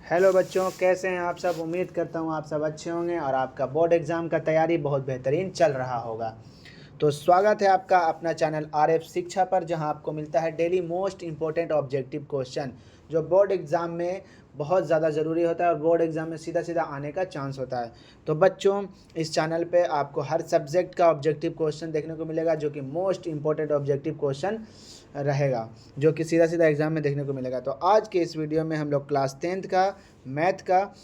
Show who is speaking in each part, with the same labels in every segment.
Speaker 1: Hello बच्चों, कैसे हैं आप सब। उम्मीद करता हूं आप सब अच्छे होंगे और आपका बोर्ड एग्ज़ाम का तैयारी बहुत बेहतरीन चल रहा होगा। तो स्वागत है आपका अपना चैनल आरएफ शिक्षा पर, जहां आपको मिलता है daily most important objective question जो बोर्ड एग्ज़ाम में बहुत ज़्यादा ज़रूरी होता है और बोर्ड एग्ज़ाम में सीधा सीधा आने का चांस होता है। तो बच्चों, इस चैनल पे आपको हर सब्जेक्ट का ऑब्जेक्टिव क्वेश्चन देखने को मिलेगा जो कि मोस्ट इम्पोर्टेंट ऑब्जेक्टिव क्वेश्चन रहेगा, जो कि सीधा सीधा एग्जाम में देखने को मिलेगा। तो आज के इस वीडियो में हम लोग क्लास 10th का मैथ का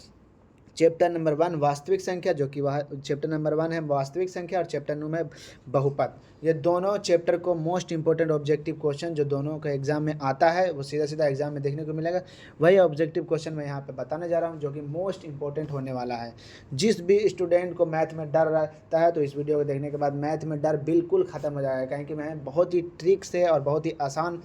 Speaker 1: चैप्टर नंबर 1 वास्तविक संख्या, जो कि वह चैप्टर नंबर 1 है वास्तविक संख्या, और चैप्टर नंबर है बहुपद। ये दोनों चैप्टर को मोस्ट इंपॉर्टेंट ऑब्जेक्टिव क्वेश्चन जो दोनों का एग्जाम में आता है वो सीधा सीधा एग्जाम में देखने को मिलेगा। वही ऑब्जेक्टिव क्वेश्चन मैं यहाँ पे बताने जा रहा हूँ जो कि मोस्ट इंपॉर्टेंट होने वाला है। जिस भी स्टूडेंट को मैथ में डर रहता है तो इस वीडियो को देखने के बाद मैथ में डर बिल्कुल ख़त्म हो जाएगा, क्योंकि मैं बहुत ही ट्रिक से और बहुत ही आसान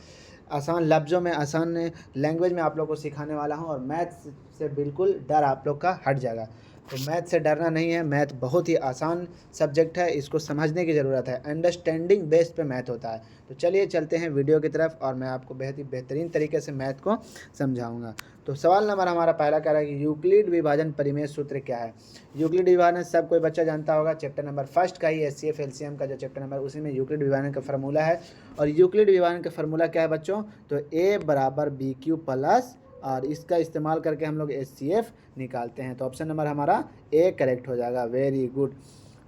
Speaker 1: लफ्ज़ों में, आसान लैंग्वेज में आप लोग को सिखाने वाला हूँ और मैथ से बिल्कुल डर आप लोग का हट जाएगा। तो मैथ से डरना नहीं है, मैथ बहुत ही आसान सब्जेक्ट है, इसको समझने की ज़रूरत है। अंडरस्टैंडिंग बेस पे मैथ होता है। तो चलिए चलते हैं वीडियो की तरफ और मैं आपको बेहद ही बेहतरीन तरीके से मैथ को समझाऊंगा। तो सवाल नंबर हमारा पहला कह रहा है कि यूक्लिड विभाजन परिमेय सूत्र क्या है। यूक्लिड विभाजन सब कोई बच्चा जानता होगा, चैप्टर नंबर फर्स्ट का ही एचसीएफ एलसीएम का जो चैप्टर नंबर उसी में यूक्लिड विभाजन का फार्मूला है। और यूक्लिड विभाजन का फार्मूला क्या है बच्चों, तो ए बराबर बी क्यू प्लस, और इसका इस्तेमाल करके हम लोग एचसीएफ निकालते हैं। तो ऑप्शन नंबर हमारा ए करेक्ट हो जाएगा। Very good.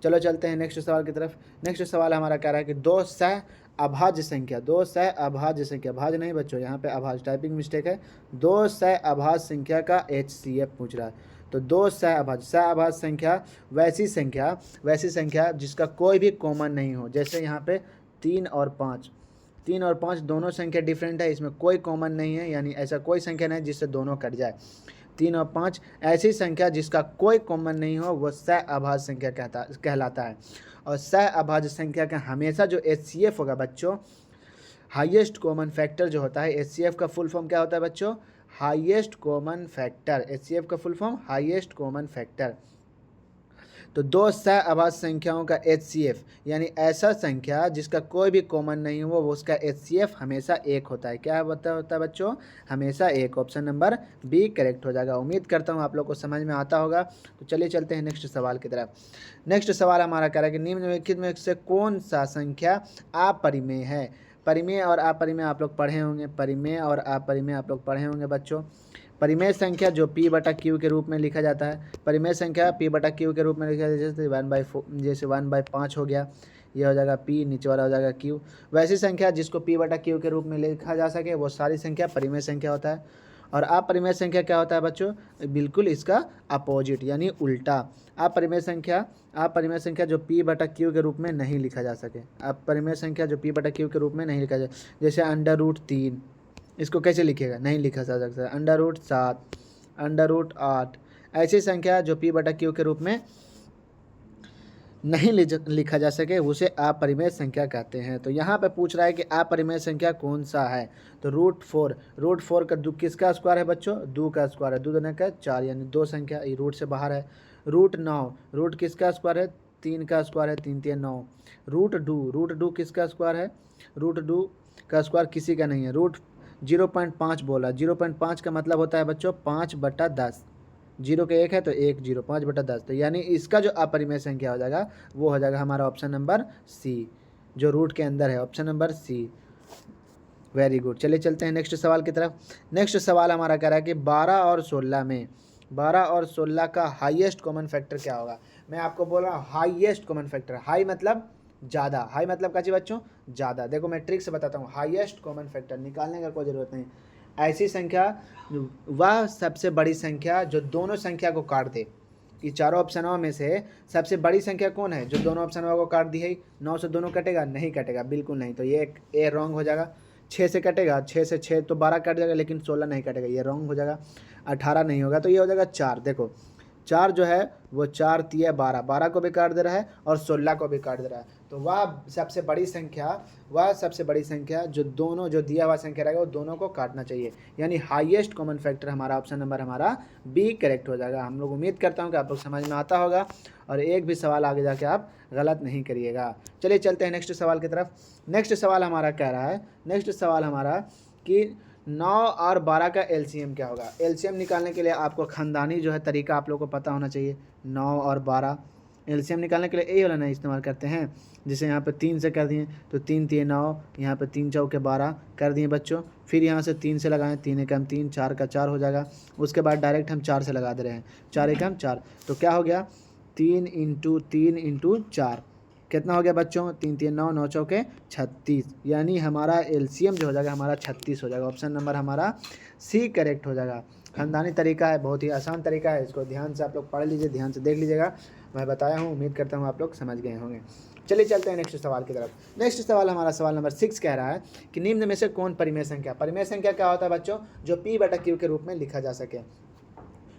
Speaker 1: चलो चलते हैं नेक्स्ट सवाल की तरफ। नेक्स्ट सवाल हमारा कह रहा है कि दो सह अभाज्य संख्या, दो सह अभाज्य संख्या, भाज्य नहीं बच्चों, यहाँ पे अभाज्य टाइपिंग मिस्टेक है। दो सह अभाज्य संख्या का एचसीएफ पूछ रहा है। तो दो सह अभाज्य संख्या वैसी संख्या जिसका कोई भी कॉमन नहीं हो। जैसे यहाँ पे 3 और 5 दोनों संख्या डिफरेंट है, इसमें कोई कॉमन नहीं है, यानी ऐसा कोई संख्या नहीं जिससे दोनों कट जाए। 3 और 5 ऐसी संख्या जिसका कोई कॉमन नहीं हो वो सह अभाज्य संख्या कहलाता है। और सह अभाज्य संख्या का हमेशा जो एचसीएफ होगा बच्चों, हाईएस्ट कॉमन फैक्टर जो होता है, एचसीएफ का फुल फॉर्म क्या होता है बच्चों, हाईएस्ट कॉमन फैक्टर। एचसीएफ का full form highest common factor. तो दो सह अभाज्य संख्याओं का एचसीएफ यानी ऐसा संख्या जिसका कोई भी कॉमन नहीं हो वो उसका एचसीएफ हमेशा एक होता है। क्या होता है बच्चों, हमेशा एक। ऑप्शन नंबर बी करेक्ट हो जाएगा। उम्मीद करता हूँ आप लोग को समझ में आता होगा। तो चलिए चलते हैं नेक्स्ट सवाल की तरफ। नेक्स्ट सवाल हमारा कह रहा है कि निम्नलिखित में से कौन सा संख्या अपरिमेय है। परिमेय और अपरिमेय आप लोग पढ़े होंगे, परिमेय और अपरिमेय आप लोग पढ़े होंगे बच्चों। परिमेय संख्या जो P बटा Q के रूप में लिखा जाता है, परिमेय संख्या P बटा Q के रूप में लिखा जाता है। जैसे 1/4, जैसे 1/5 हो गया, ये हो जाएगा P, नीचे वाला हो जाएगा Q। वैसी संख्या जिसको P बटा Q के रूप में लिखा जा सके वो सारी संख्या परिमेय संख्या होता है। और अपरिमेय संख्या क्या होता है बच्चों, बिल्कुल इसका अपोजिट यानी उल्टा। अपरिमेय संख्या जो P बटा Q के रूप में नहीं लिखा जा सके, अपरिमेय संख्या जो P बटा Q के रूप में नहीं लिखा जाए। जैसे √3, इसको कैसे लिखेगा, नहीं लिखा जा सकता। √7, √8, ऐसी संख्या जो P बटा Q के रूप में नहीं लिखा जा सके उसे अपरिमेय संख्या कहते हैं। तो यहाँ पे पूछ रहा है कि अपरिमेय संख्या कौन सा है। तो √4 का दो किसका स्क्वायर है बच्चों, 2 का स्क्वायर है, 2 दूना का 4 यानी 2 संख्या ये रूट से बाहर है। √9, रूट किसका स्क्वायर है, 3 का स्क्वायर है, 3 3 9। √2 किसका स्क्वायर है, √2 का स्क्वायर किसी का नहीं है। 0.5 बोला, 0.5 का मतलब होता है बच्चों 5/10। 0 के 1 है तो 1 0, 5/10। तो यानी इसका जो अपरिमेय संख्या हो जाएगा वो हो जाएगा हमारा ऑप्शन नंबर सी, जो रूट के अंदर है, option number C. Very good. चलिए चलते हैं नेक्स्ट सवाल की तरफ। नेक्स्ट सवाल हमारा कह रहा है कि 12 और 16 का हाईएस्ट कॉमन फैक्टर क्या होगा। मैं आपको बोल रहा हूँ हाईएस्ट कॉमन फैक्टर, हाई मतलब ज़्यादा, हाई मतलब क्या चीज़ बच्चों, ज़्यादा। देखो मैं ट्रिक से बताता हूँ, हाईएस्ट कॉमन फैक्टर निकालने का कोई ज़रूरत नहीं। ऐसी संख्या, वह सबसे बड़ी संख्या जो दोनों संख्या को काट दे। ये चारों ऑप्शनों में से सबसे बड़ी संख्या कौन है जो दोनों ऑप्शनों को काट दी है। 9 से दोनों कटेगा, नहीं कटेगा, बिल्कुल नहीं। तो ये ए रॉन्ग हो जाएगा। 6 से कटेगा, 6 से 6 तो 12 कट जाएगा, लेकिन 16 नहीं कटेगा, ये रॉन्ग हो जाएगा। 18 नहीं होगा, तो ये हो जाएगा 4। देखो 4 जो है वो 4 3 12, 12 को भी काट दे रहा है और 16 को भी काट दे रहा है। तो वह सबसे बड़ी संख्या जो दोनों, जो दिया हुआ संख्या रहेगा वो दोनों को काटना चाहिए, यानी हाईएस्ट कॉमन फैक्टर हमारा ऑप्शन नंबर हमारा बी करेक्ट हो जाएगा। हम लोग उम्मीद करता हूँ कि आप लोग समझ में आता होगा और एक भी सवाल आगे जाके आप गलत नहीं करिएगा। चलिए चलते हैं नेक्स्ट सवाल की तरफ। नेक्स्ट सवाल हमारा कह रहा है कि 9 और 12 का एलसीएम क्या होगा? एलसीएम निकालने के लिए आपको खानदानी जो है तरीका आप लोगों को पता होना चाहिए। 9 और 12 एलसीएम निकालने के लिए यही वाला नहीं इस्तेमाल करते हैं। जैसे यहाँ पे 3 से कर दिए तो 3 तिये 9, यहाँ पे 3 चौके 12 कर दिए बच्चों। फिर यहाँ से 3 से लगाएं, 3 एकम 3, 4 का 4 हो जाएगा। उसके बाद डायरेक्ट हम 4 से लगा दे रहे हैं, 4 एकम 4। तो क्या हो गया? 3 इंटू 3 इंटू 4 कितना हो गया बच्चों? 3 तिये 9, 9 चौके 36, यानी हमारा एलसीएम जो हो जाएगा हमारा 36 हो जाएगा। ऑप्शन नंबर हमारा सी करेक्ट हो जाएगा। खानदानी तरीका है, बहुत ही आसान तरीका है, इसको ध्यान से आप लोग पढ़ लीजिए, ध्यान से देख लीजिएगा। मैं बताया हूँ, उम्मीद करता हूँ आप लोग समझ गए होंगे। चलिए चलते हैं नेक्स्ट सवाल की तरफ। नेक्स्ट सवाल हमारा सवाल नंबर 6 कह रहा है कि निम्न में से कौन परिमेय संख्या? परिमेय संख्या क्या होता है बच्चों? जो P/Q के रूप में लिखा जा सके।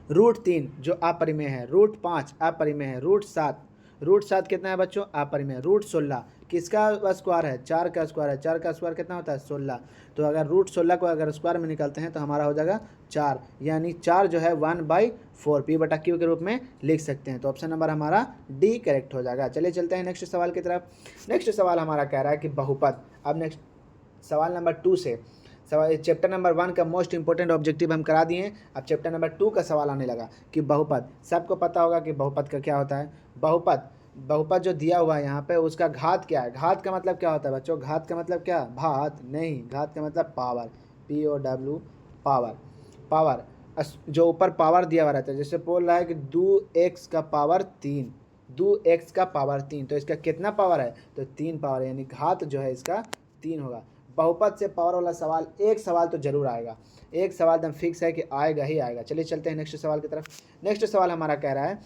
Speaker 1: √3 जो अपरिमेय है, √5 अपरिमेय है, √7 कितना है बच्चों? अपरिमेय। √16 किसका स्क्वायर है? 4 का स्क्वायर है। 4 का स्क्वायर कितना होता है? 16। तो अगर √16 को अगर स्क्वायर में निकालते हैं तो हमारा हो जाएगा 4, यानी 4 जो है 1/4 P/Q के रूप में लिख सकते हैं। तो ऑप्शन नंबर हमारा डी करेक्ट हो जाएगा। चलिए चलते हैं नेक्स्ट सवाल की तरफ। नेक्स्ट सवाल हमारा कह रहा है कि बहुपद। अब नेक्स्ट सवाल नंबर 2 से सवाल चैप्टर नंबर 1 का मोस्ट इंपॉर्टेंट ऑब्जेक्टिव हम करा दिए हैं। अब चैप्टर नंबर 2 का सवाल आने लगा कि बहुपद। सबको पता होगा कि बहुपद का क्या होता है। बहुपद जो दिया हुआ है यहाँ पे उसका घात क्या है? घात का मतलब क्या होता है बच्चों? घात का मतलब क्या? भात नहीं, घात का मतलब पावर, POW पावर। जो ऊपर पावर दिया हुआ रहता है, जैसे बोल रहा है कि 2x का पावर 3, 2x का पावर 3, तो इसका कितना पावर है? तो 3 पावर, यानी घात जो है इसका 3 होगा। बहुपद से पावर वाला सवाल, एक सवाल तो जरूर आएगा, एक सवाल एकदम फिक्स है कि आएगा ही आएगा। चलिए चलते हैं नेक्स्ट सवाल की तरफ। नेक्स्ट सवाल हमारा कह रहा है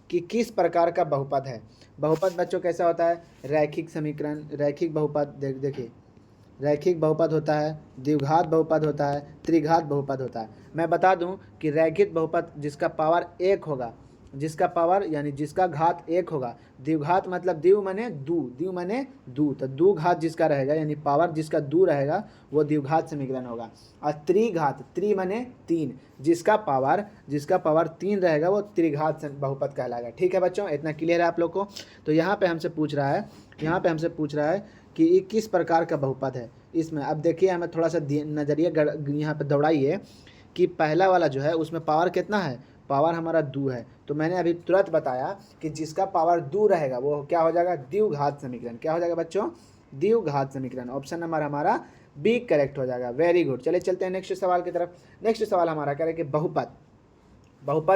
Speaker 1: कि किस प्रकार का बहुपद है? बहुपद बच्चों कैसा होता है? रैखिक समीकरण, रैखिक बहुपद। देखिए, रैखिक बहुपद होता है, द्विघात बहुपद होता है, त्रिघात बहुपद होता है। मैं बता दूं कि रैखिक बहुपद जिसका पावर 1 होगा, जिसका पावर यानी जिसका घात 1 होगा। द्विघात मतलब द्विव माने दू, तो दू घात जिसका रहेगा यानी पावर जिसका दू रहेगा वो द्विघात समीकरण होगा। और त्रिघात, त्रि माने 3, जिसका पावर 3 रहेगा वो त्रिघात बहुपद कहलाएगा। ठीक है बच्चों, इतना क्लियर है आप लोग को? तो यहाँ पे हमसे पूछ रहा है कि ये किस प्रकार का बहुपद है इसमें। अब देखिए, हमें थोड़ा सा नज़रिया यहाँ पे दौड़ाइए कि पहला वाला जो है उसमें पावर कितना है? पावर हमारा 2 है। तो मैंने अभी तुरंत बताया कि जिसका पावर 2 रहेगा वो क्या हो जाएगा? द्विघात समीकरण। क्या हो जाएगा बच्चों? द्विघात समीकरण। ऑप्शन नंबर हमारा बी करेक्ट हो जाएगा। Very good. चलिए चलते हैं नेक्स्ट सवाल की तरफ। नेक्स्ट सवाल हमारा कह रहे हैं कि बहुपद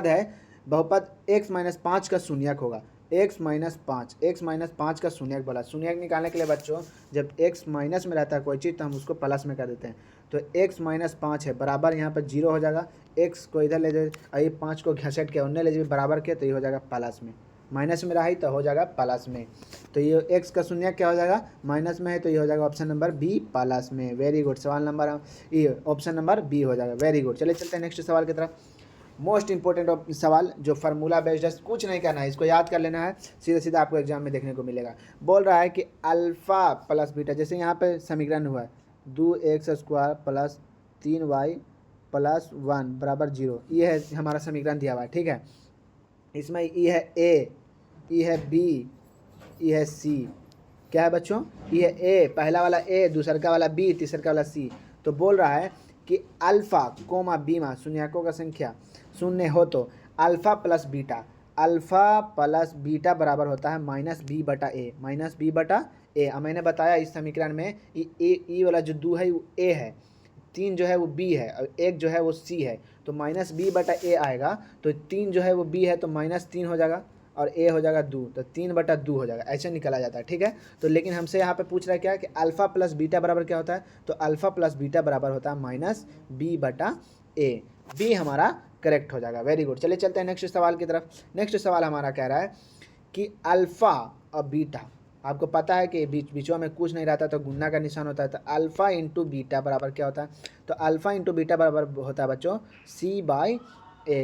Speaker 1: है, बहुपद x-5 का शून्यक होगा। x-5 का शून्यक बोला। शून्यक निकालने के लिए बच्चों जब x माइनस में रहता है कोई चीज़ तो हम उसको प्लस में कर देते हैं। तो x-5 है बराबर, यहाँ पर 0 हो जाएगा। x को इधर ले जाए, ये 5 को घसीट के उन्हें ले जाए बराबर के, तो ये हो जाएगा प्लस में। माइनस में रहा ही तो हो जाएगा प्लस में। तो ये x का शून्यक क्या हो जाएगा? माइनस में है, तो ये हो जाएगा ऑप्शन नंबर बी प्लस में। Very good. सवाल नंबर ये ऑप्शन नंबर बी हो जाएगा। Very good. चलिए चलते हैं नेक्स्ट सवाल की तरफ। मोस्ट इंपॉर्टेंट सवाल जो फार्मूला बेस्ड है, कुछ नहीं करना है, इसको याद कर लेना है, सीधा सीधा आपको एग्जाम में देखने को मिलेगा। बोल रहा है कि अल्फा प्लस बीटा, जैसे यहाँ पे समीकरण हुआ है 2x² प्लस 3y प्लस 1 बराबर 0, ये है हमारा समीकरण दिया हुआ है। ठीक है, इसमें ई है ए, ई है बी, ई है सी। क्या है बच्चों? ई है ए, पहला वाला ए, दूसरा का वाला बी, तीसरा का वाला सी। तो बोल रहा है कि अल्फा कोमा बीमा शून्यकों का संख्या शून्य हो तो अल्फा प्लस बीटा बराबर होता है -b/a। अब मैंने बताया इस समीकरण में ई वाला जो 2 है वो a है, 3 जो है वो b है और 1 जो है वो c है। तो -b/a आएगा, तो 3 जो है वो b है तो -3 हो जाएगा और a हो जाएगा 2, तो 3/2 हो जाएगा। ऐसे निकाला जाता है। ठीक है, तो लेकिन हमसे यहाँ पे पूछ रहा है क्या कि अल्फा प्लस बीटा बराबर क्या होता है? तो अल्फा प्लस बीटा बराबर होता है -b/a। बी हमारा करेक्ट हो जाएगा। Very good. चलिए चलते हैं नेक्स्ट सवाल की तरफ। नेक्स्ट सवाल हमारा कह रहा है कि अल्फा और बीटा, आपको पता है कि बीचों में कुछ नहीं रहता तो गुना का निशान होता है, तो अल्फा इंटू बीटा बराबर क्या होता है? तो अल्फा इंटू बीटा बराबर होता है बच्चों c/a।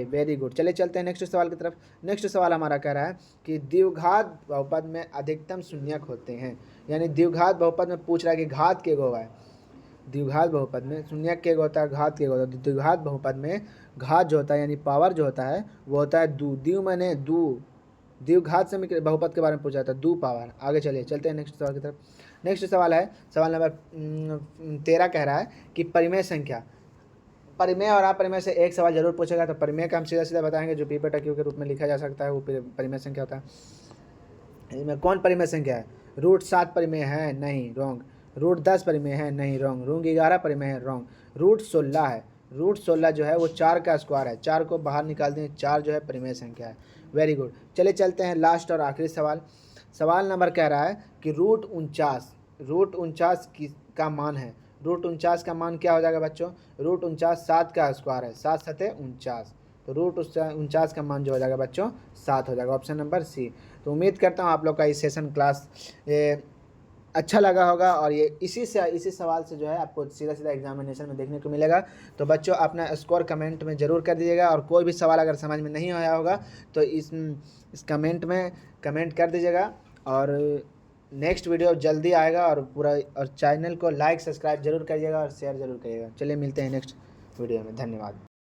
Speaker 1: Very good. चलिए चलते हैं नेक्स्ट सवाल की तरफ। नेक्स्ट सवाल हमारा कह रहा है कि द्विघात बहुपद में अधिकतम शून्यक होते हैं, यानी द्विघात बहुपद में पूछ रहा है कि घात के गो है। द्विघात बहुपद में शून्यक के होता है, घात के होता है। द्विघात बहुपद में घात जो होता है यानी पावर जो होता है वो होता है 2, द्विव माने 2, द्विघात से बहुपद के बारे में पूछा जाता है 2 पावर। आगे चलते हैं नेक्स्ट सवाल की तरफ। नेक्स्ट सवाल है सवाल नंबर 13 कह रहा है कि परिमेय संख्या परिमेय और अपरिमेय से एक सवाल जरूर पूछेगा। तो परिमेय का हम सीधा सीधा बताएंगे, जो पी बटा क्यू के रूप में लिखा जा सकता है, वो परिमेय संख्या होता है। इसमें कौन परिमेय संख्या है? √7 परिमेय है, नहीं, रॉन्ग। √10 परिमेय है, नहीं, रॉन्ग। √11 परिमेय है, रॉन्ग। √16 है। √16 जो है वो 4 का स्क्वायर है, 4 को बाहर निकाल दें, 4 जो है परिमेय संख्या है। Very good. चलिए चलते हैं लास्ट और आखिरी सवाल। सवाल नंबर कह रहा है कि √49 का मान है। √49 का मान क्या हो जाएगा बच्चों? √49 7 का स्क्वायर है, 7 सते 49। तो √49 का मान जो हो जाएगा बच्चों 7 हो जाएगा, ऑप्शन नंबर सी। तो उम्मीद करता हूँ आप लोग का इस सेशन क्लास अच्छा लगा होगा, और ये इसी सवाल से जो है आपको सीधा सीधा एग्जामिनेशन में देखने को मिलेगा। तो बच्चों अपना स्कोर कमेंट में ज़रूर कर दीजिएगा, और कोई भी सवाल अगर समझ में नहीं आया होगा तो इस कमेंट में कमेंट कर दीजिएगा। और नेक्स्ट वीडियो जल्दी आएगा, और चैनल को लाइक सब्सक्राइब जरूर करिएगा और शेयर जरूर करिएगा। चलिए मिलते हैं नेक्स्ट वीडियो में, धन्यवाद।